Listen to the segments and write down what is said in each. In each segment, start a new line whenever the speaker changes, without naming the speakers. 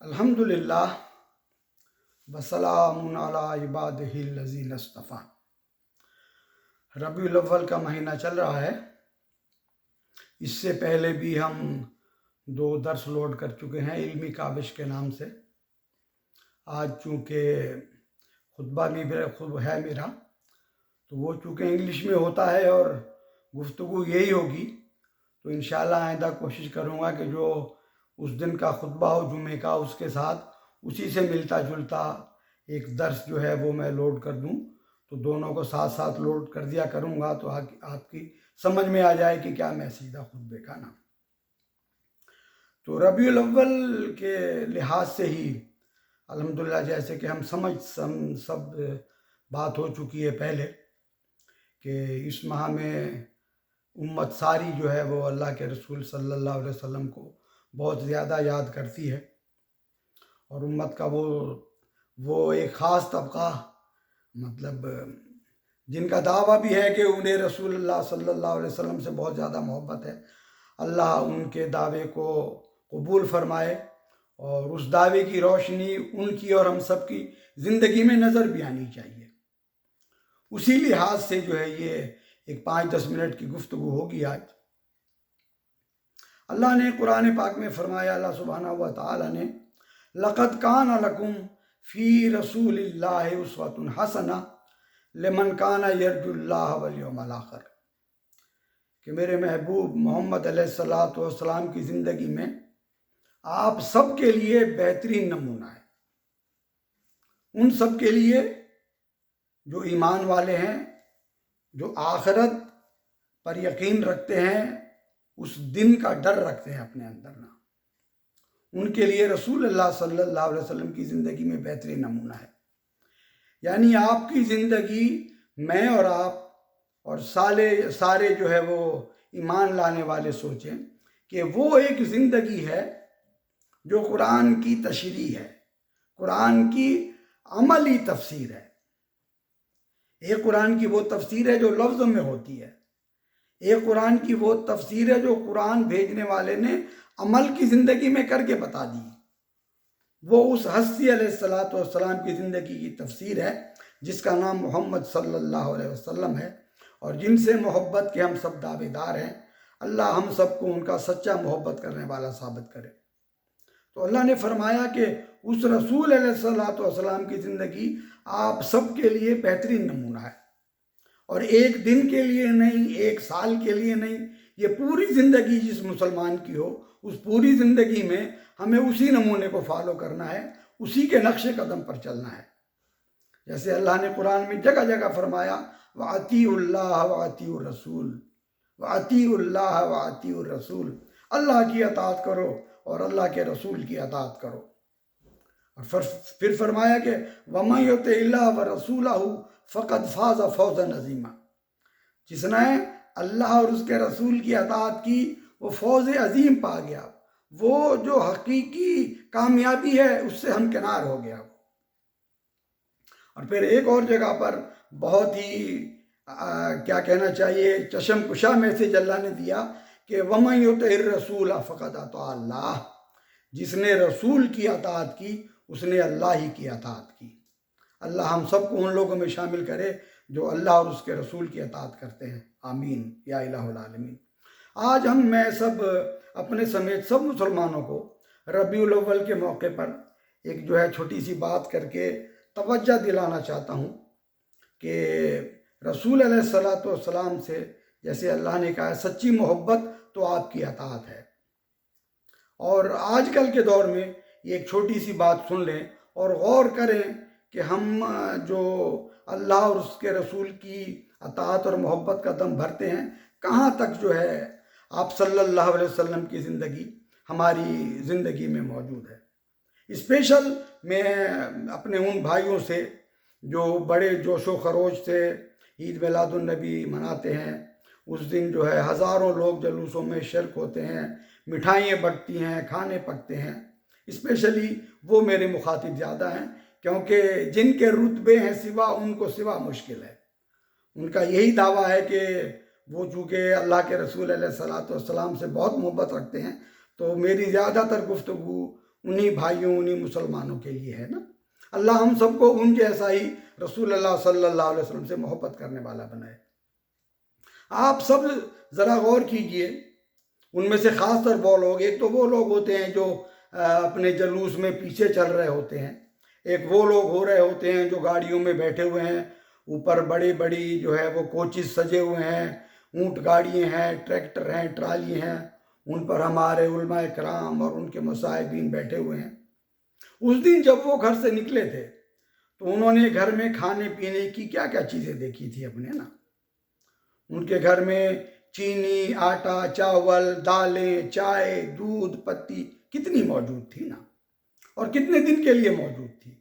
الحمدللہ وسلام علی عبادہ الذین اصطفیٰ۔ ربیع الاول کا مہینہ چل رہا ہے۔ اس سے پہلے بھی ہم 2 درس لوڈ کر چکے ہیں علمی کاوش کے نام سے۔ آج چونکہ خطبہ بھی ہے میرا، تو وہ چونکہ انگلش میں ہوتا ہے اور گفتگو یہی ہوگی، تو انشاءاللہ آئندہ کوشش کروں گا کہ جو اس دن کا خطبہ ہو جمعے کا، اس کے ساتھ اسی سے ملتا جلتا ایک درس جو ہے وہ میں لوڈ کر دوں، تو دونوں کو ساتھ ساتھ لوڈ کر دیا کروں گا، تو آپ کی سمجھ میں آ جائے کہ کیا میسیج تھا خطبے کا نا۔ تو ربیع الاول کے لحاظ سے ہی الحمدللہ، جیسے کہ ہم سب بات ہو چکی ہے پہلے کہ اس ماہ میں امت ساری جو ہے وہ اللہ کے رسول صلی اللہ علیہ وسلم کو بہت زیادہ یاد کرتی ہے، اور امت کا وہ ایک خاص طبقہ، مطلب جن کا دعویٰ بھی ہے کہ انہیں رسول اللہ صلی اللہ علیہ وسلم سے بہت زیادہ محبت ہے، اللہ ان کے دعوے کو قبول فرمائے اور اس دعوے کی روشنی ان کی اور ہم سب کی زندگی میں نظر بھی آنی چاہیے۔ اسی لحاظ سے جو ہے یہ ایک 5-10 منٹ کی گفتگو ہوگی آج۔ اللہ نے قرآن پاک میں فرمایا، اللہ سبحانہ و تعالی نے لَقَدْ كَانَ لَكُمْ فِي رَسُولِ اللَّهِ أُسْوَةٌ حَسَنَةٌ لِمَنْ كَانَ يَرْجُو اللَّهَ وَالْيَوْمَ الْآخِرَ، کہ میرے محبوب محمد علیہ السلام کی زندگی میں آپ سب کے لیے بہترین نمونہ ہے، ان سب کے لیے جو ایمان والے ہیں، جو آخرت پر یقین رکھتے ہیں، اس دن کا ڈر رکھتے ہیں اپنے اندر نا، ان کے لیے رسول اللہ صلی اللہ علیہ وسلم کی زندگی میں بہترین نمونہ ہے۔ یعنی آپ کی زندگی، میں اور آپ اور سارے جو ہے وہ ایمان لانے والے سوچیں کہ وہ ایک زندگی ہے جو قرآن کی تشریح ہے، قرآن کی عملی تفسیر ہے۔ ایک قرآن کی وہ تفسیر ہے جو لفظوں میں ہوتی ہے، ایک قرآن کی وہ تفسیر ہے جو قرآن بھیجنے والے نے عمل کی زندگی میں کر کے بتا دی۔ وہ اس ہستی علیہ السلام کی زندگی کی تفسیر ہے جس کا نام محمد صلی اللہ علیہ وسلم ہے، اور جن سے محبت کے ہم سب دعوے دار ہیں۔ اللہ ہم سب کو ان کا سچا محبت کرنے والا ثابت کرے۔ تو اللہ نے فرمایا کہ اس رسول علیہ السلام کی زندگی آپ سب کے لیے بہترین نمونہ ہے، اور ایک دن کے لیے نہیں، ایک سال کے لیے نہیں، یہ پوری زندگی جس مسلمان کی ہو، اس پوری زندگی میں ہمیں اسی نمونے کو فالو کرنا ہے، اسی کے نقش قدم پر چلنا ہے۔ جیسے اللہ نے قرآن میں جگہ جگہ فرمایا وَأَطِيعُوا اللَّهَ وَأَطِيعُوا الرَّسُولَ، وَأَطِيعُوا اللَّهَ وَأَطِيعُوا الرَّسُولَ، اللہ کی اطاعت کرو اور اللہ کے رسول کی اطاعت کرو۔ اور پھر فرمایا کہ وَمَن يُطِعِ اللَّهَ وَرَسُولَهُ فَقَدْ فَازَ فَوْزًا عَظِيمًا، جس نے اللہ اور اس کے رسول کی اطاعت کی وہ فوز عظیم پا گیا، وہ جو حقیقی کامیابی ہے اس سے ہمکنار ہو گیا۔ اور پھر ایک اور جگہ پر بہت ہی کیا کہنا چاہیے، چشم کشا میسیج اللہ نے دیا کہ وَمَن يُطِعِ الرَّسُولَ فَقَدْ أَطَاعَ اللَّهَ، جس نے رسول کی اطاعت کی اس نے اللہ ہی کی اطاعت کی۔ اللہ ہم سب کو ان لوگوں میں شامل کرے جو اللہ اور اس کے رسول کی اطاعت کرتے ہیں، آمین یا الہ العالمین۔ آج میں سب اپنے سمیت سب مسلمانوں کو ربیع الاول کے موقع پر ایک جو ہے چھوٹی سی بات کر کے توجہ دلانا چاہتا ہوں کہ رسول علیہ السلام سے جیسے اللہ نے کہا سچی محبت تو آپ کی اطاعت ہے، اور آج کل کے دور میں یہ ایک چھوٹی سی بات سن لیں اور غور کریں کہ ہم جو اللہ اور اس کے رسول کی اطاعت اور محبت کا دم بھرتے ہیں، کہاں تک جو ہے آپ صلی اللہ علیہ وسلم کی زندگی ہماری زندگی میں موجود ہے۔ اسپیشل میں اپنے ان بھائیوں سے جو بڑے جوش و خروش سے عید میلاد النبی مناتے ہیں، اس دن جو ہے ہزاروں لوگ جلوسوں میں شرک ہوتے ہیں، مٹھائیاں بٹتی ہیں، کھانے پکتے ہیں، اسپیشلی وہ میرے مخاطب زیادہ ہیں، کیونکہ جن کے رتبے ہیں سوا، ان کو سوا مشکل ہے۔ ان کا یہی دعویٰ ہے کہ وہ چونکہ اللہ کے رسول علیہ السلام سے بہت محبت رکھتے ہیں، تو میری زیادہ تر گفتگو انہی بھائیوں انہی مسلمانوں کے لیے ہے نا۔ اللہ ہم سب کو ان جیسا ہی رسول اللہ صلی اللہ علیہ وسلم سے محبت کرنے والا بنائے۔ آپ سب ذرا غور کیجئے، ان میں سے خاص طر وہ لوگ، ایک تو وہ لوگ ہوتے ہیں جو اپنے جلوس میں پیچھے چل رہے ہوتے ہیں، ایک وہ لوگ ہو رہے ہوتے ہیں جو گاڑیوں میں بیٹھے ہوئے ہیں، اوپر بڑی بڑی جو ہے وہ کوچز سجے ہوئے ہیں، اونٹ گاڑیاں ہیں، ٹریکٹر ہیں، ٹرالی ہیں، ان پر ہمارے علماء کرام اور ان کے مصاحبین بیٹھے ہوئے ہیں۔ اس دن جب وہ گھر سے نکلے تھے تو انہوں نے گھر میں کھانے پینے کی کیا کیا چیزیں دیکھی تھی اپنے نا۔ ان کے گھر میں چینی، آٹا، چاول، دالیں، چائے، دودھ، پتی کتنی موجود تھی نا، اور کتنے دن کے لیے موجود تھی۔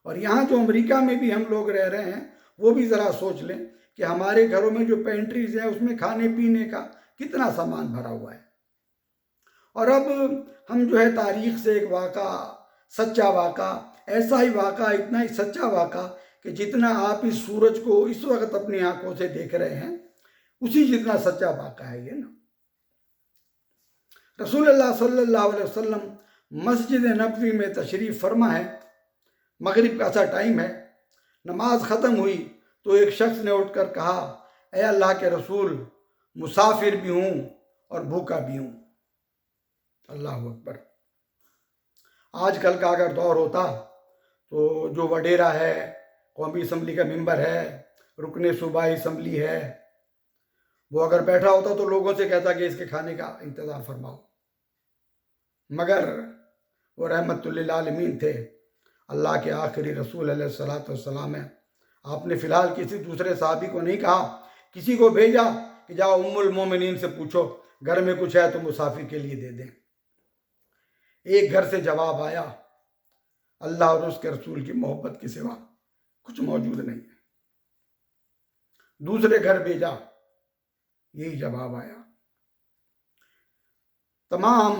اور یہاں جو امریکہ میں بھی ہم لوگ رہ رہے ہیں وہ بھی ذرا سوچ لیں کہ ہمارے گھروں میں جو پینٹریز ہیں اس میں کھانے پینے کا کتنا سامان بھرا ہوا ہے۔ اور اب ہم جو ہے تاریخ سے ایک واقعہ، سچا واقعہ، ایسا ہی واقعہ، اتنا ہی سچا واقعہ کہ جتنا آپ اس سورج کو اس وقت اپنی آنکھوں سے دیکھ رہے ہیں اسی جتنا سچا واقعہ ہے یہ نا۔ رسول اللہ صلی اللہ علیہ وسلم مسجد نبوی میں تشریف فرما ہے، مغرب کا سا ٹائم ہے، نماز ختم ہوئی تو ایک شخص نے اٹھ کر کہا، اے اللہ کے رسول، مسافر بھی ہوں اور بھوکا بھی ہوں۔ اللہ اکبر۔ آج کل کا اگر دور ہوتا تو جو وڈیرا ہے، قومی اسمبلی کا ممبر ہے، رکن صوبائی اسمبلی ہے، وہ اگر بیٹھا ہوتا تو لوگوں سے کہتا کہ اس کے کھانے کا انتظام فرماؤ، مگر وہ رحمت للعالمین تھے، اللہ کے آخری رسول علیہ السلام ہیں۔ آپ نے فی الحال کسی دوسرے صحابی کو نہیں کہا، کسی کو بھیجا کہ جاؤ ام المومنین سے پوچھو گھر میں کچھ ہے تو مسافر کے لیے دے دیں۔ ایک گھر سے جواب آیا، اللہ اور اس کے رسول کی محبت کے سوا کچھ موجود نہیں ہے۔ دوسرے گھر بھیجا، یہی جواب آیا۔ تمام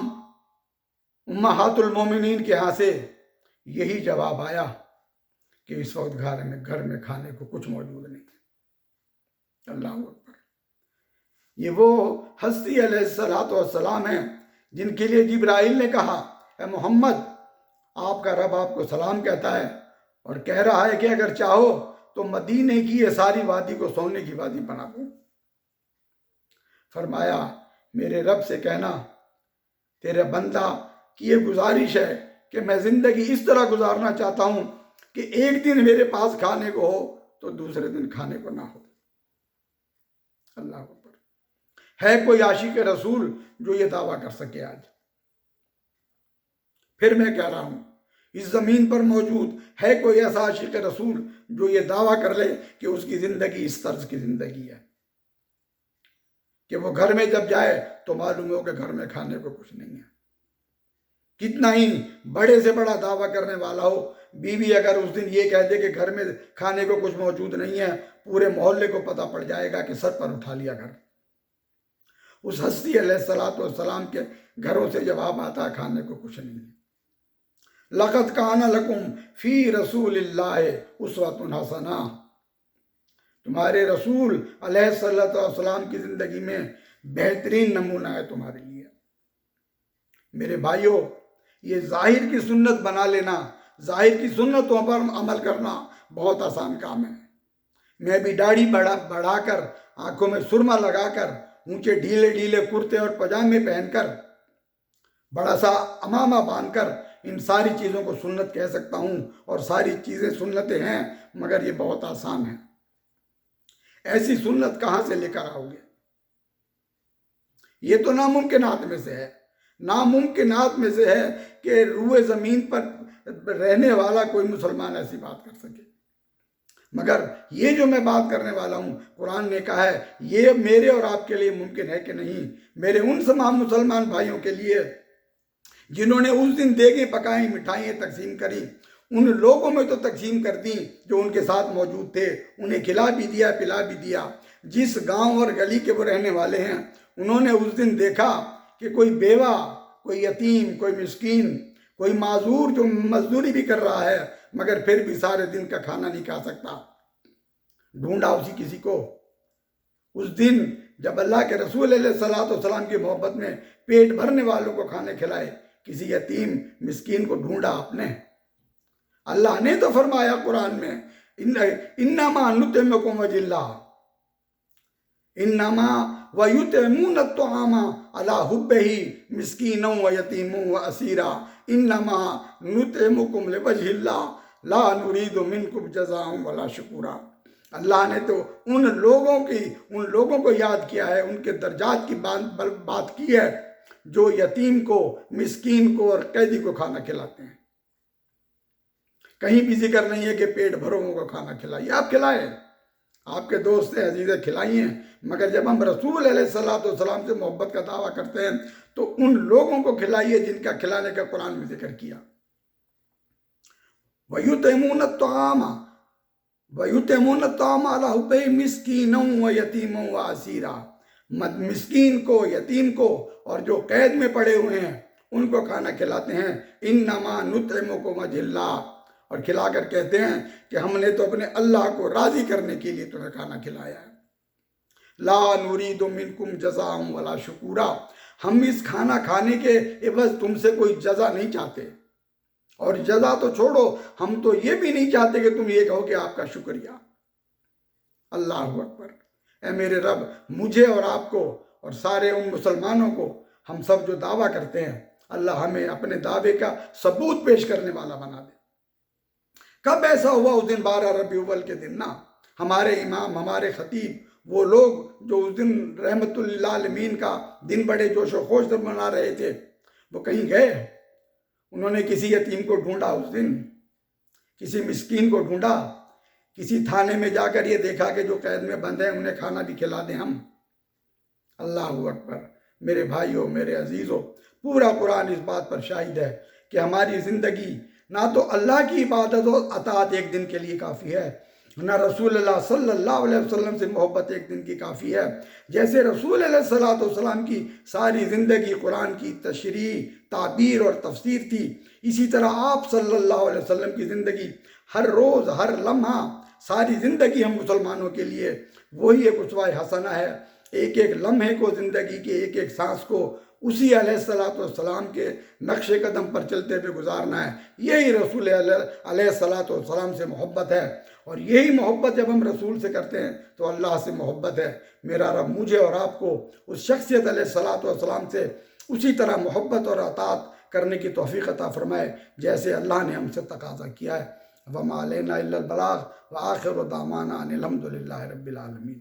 امہات المومنین کے ہاں سے یہی جواب آیا کہ اس وقت گھر میں کھانے کو کچھ موجود نہیں ہے۔ اللہ اکبر۔ یہ وہ ہستی علیہ السلام ہیں جن کے لیے جبرائیل نے کہا، اے محمد، آپ کا رب آپ کو سلام کہتا ہے اور کہہ رہا ہے کہ اگر چاہو تو مدینے کی یہ ساری وادی کو سونے کی وادی بنا دوں۔ فرمایا، میرے رب سے کہنا تیرے بندہ کی یہ گزارش ہے کہ میں زندگی اس طرح گزارنا چاہتا ہوں کہ ایک دن میرے پاس کھانے کو ہو تو دوسرے دن کھانے کو نہ ہو۔ اللہ اکبر۔ ہے کوئی عاشق رسول جو یہ دعویٰ کر سکے آج؟ پھر میں کہہ رہا ہوں، اس زمین پر موجود ہے کوئی ایسا عاشق رسول جو یہ دعویٰ کر لے کہ اس کی زندگی اس طرز کی زندگی ہے کہ وہ گھر میں جب جائے تو معلوم ہو کہ گھر میں کھانے کو کچھ نہیں ہے؟ کتنا ہی بڑے سے بڑا دعویٰ کرنے والا ہو، بیوی اگر اس دن یہ کہہ دے کہ گھر میں کھانے کو کچھ موجود نہیں ہے، پورے محلے کو پتہ پڑ جائے گا کہ سر پر اٹھا لیا گھر۔ اس ہستی علیہ السلام کے گھروں سے جواب آتا کھانے کو کچھ نہیں ہے۔ لَقَدْ كَانَ لَكُمْ فِي رَسُولِ اللَّهِ أُسْوَةٌ حَسَنَةٌ۔ تمہارے رسول علیہ السلام کی زندگی میں بہترین نمونہ ہے تمہارے لیے۔ میرے بھائیوں، یہ ظاہر کی سنت بنا لینا، ظاہر کی سنتوں پر عمل کرنا بہت آسان کام ہے۔ میں بھی داڑھی بڑھا کر، آنکھوں میں سرما لگا کر، اونچے ڈھیلے ڈھیلے کرتے اور پجامے پہن کر، بڑا سا امامہ باندھ کر ان ساری چیزوں کو سنت کہہ سکتا ہوں، اور ساری چیزیں سنتیں ہیں، مگر یہ بہت آسان ہے۔ ایسی سنت کہاں سے لے کر آؤ گے؟ یہ تو ناممکنات میں سے ہے، ناممکنات میں سے ہے کہ روئے زمین پر رہنے والا کوئی مسلمان ایسی بات کر سکے۔ مگر یہ جو میں بات کرنے والا ہوں، قرآن نے کہا ہے یہ میرے اور آپ کے لیے ممکن ہے کہ نہیں؟ میرے ان تمام مسلمان بھائیوں کے لیے جنہوں نے اس دن دیگیں پکائیں، مٹھائیاں تقسیم کریں، ان لوگوں میں تو تقسیم کر دیں جو ان کے ساتھ موجود تھے، انہیں کھلا بھی دیا، پلا بھی دیا۔ جس گاؤں اور گلی کے وہ رہنے والے ہیں، انہوں نے اس دن دیکھا کہ کوئی بیوہ، کوئی یتیم، کوئی مسکین، کوئی معذور جو مزدوری بھی کر رہا ہے مگر پھر بھی سارے دن کا کھانا نہیں کھا سکتا، ڈھونڈا اسی کسی کو۔ اس دن جب اللہ کے رسول علیہ السلام کی محبت میں پیٹ بھرنے والوں کو کھانے کھلائے، کسی یتیم مسکین کو ڈھونڈا آپ نے؟ اللہ نے تو فرمایا قرآن میں انما نطعمکم وجہ اللہ، انما ویطعمون الطعام علی حبہ مسکینا ویتیما واسیرا انما نطعمکم لوجہ اللہ لا نرید منکم جزاء ولا شکورا۔ اللہ نے تو ان لوگوں کو یاد کیا ہے، ان کے درجات کی بات کی ہے جو یتیم کو، مسکین کو اور قیدی کو کھانا کھلاتے ہیں۔ کہیں بھی ذکر نہیں ہے کہ پیٹ بھروں کو کھانا کھلائیے، آپ کھلائیں، آپ کے دوست عزیزیں کھلائیے، مگر جب ہم رسول علیہ السلام سے محبت کا دعویٰ کرتے ہیں تو ان لوگوں کو کھلائیے جن کا کھلانے کا قرآن میں ذکر کیا۔ وَيُطْعِمُونَ الطَّعَامَ عَلَىٰ حُبِّهِ مِسْكِينًا وَيَتِيمًا وَأَسِيرًا، مسکین کو، یتیم کو اور جو قید میں پڑے ہوئے ہیں ان کو کھانا کھلاتے ہیں۔ انما نطعمکم وجہ اللہ، اور کھلا کر کہتے ہیں کہ ہم نے تو اپنے اللہ کو راضی کرنے کے لیے تمہیں کھانا کھلایا ہے۔ لا نرید منکم جزاء ولا شکورا، ہم اس کھانا کھانے کے عوض تم سے کوئی جزا نہیں چاہتے، اور جزا تو چھوڑو، ہم تو یہ بھی نہیں چاہتے کہ تم یہ کہو کہ آپ کا شکریہ۔ اللہ اکبر۔ اے میرے رب، مجھے اور آپ کو اور سارے ان مسلمانوں کو، ہم سب جو دعویٰ کرتے ہیں، اللہ ہمیں اپنے دعوے کا ثبوت پیش کرنے والا بنا دے۔ کب ایسا ہوا؟ اس دن 12 ربیع الاول کے دن نا، ہمارے امام، ہمارے خطیب، وہ لوگ جو اس دن رحمت للعالمین کا دن بڑے جوش و خروش سے منا رہے تھے، وہ کہیں گئے، انہوں نے کسی یتیم کو ڈھونڈا، اس دن کسی مسکین کو ڈھونڈا، کسی تھانے میں جا کر یہ دیکھا کہ جو قید میں بند ہیں انہیں کھانا بھی کھلا دیں ہم۔ اللہ اکبر۔ میرے بھائیوں، میرے عزیزوں، پورا قرآن اس بات پر شاہد ہے کہ ہماری زندگی نہ تو اللہ کی عبادت و اطاعت ایک دن کے لیے کافی ہے، نہ رسول اللہ صلی اللہ علیہ وسلم سے محبت ایک دن کی کافی ہے۔ جیسے رسول علیہ السلام کی ساری زندگی قرآن کی تشریح، تعبیر اور تفسیر تھی، اسی طرح آپ صلی اللہ علیہ وسلم کی زندگی، ہر روز، ہر لمحہ، ساری زندگی ہم مسلمانوں کے لیے وہی ایک اسوہ حسنہ ہے۔ ایک ایک لمحے کو، زندگی کے ایک ایک سانس کو اسی علیہ السلام کے نقش قدم پر چلتے ہوئے گزارنا ہے۔ یہی رسول علیہ السلام سے محبت ہے، اور یہی محبت جب ہم رسول سے کرتے ہیں تو اللہ سے محبت ہے۔ میرا رب مجھے اور آپ کو اس شخصیت علیہ السلام سے اسی طرح محبت اور اطاعت کرنے کی توفیق عطا فرمائے جیسے اللہ نے ہم سے تقاضا کیا ہے۔ وما علینا الا البلاغ وآخر دعوانا ان الحمد للہ رب العالمین۔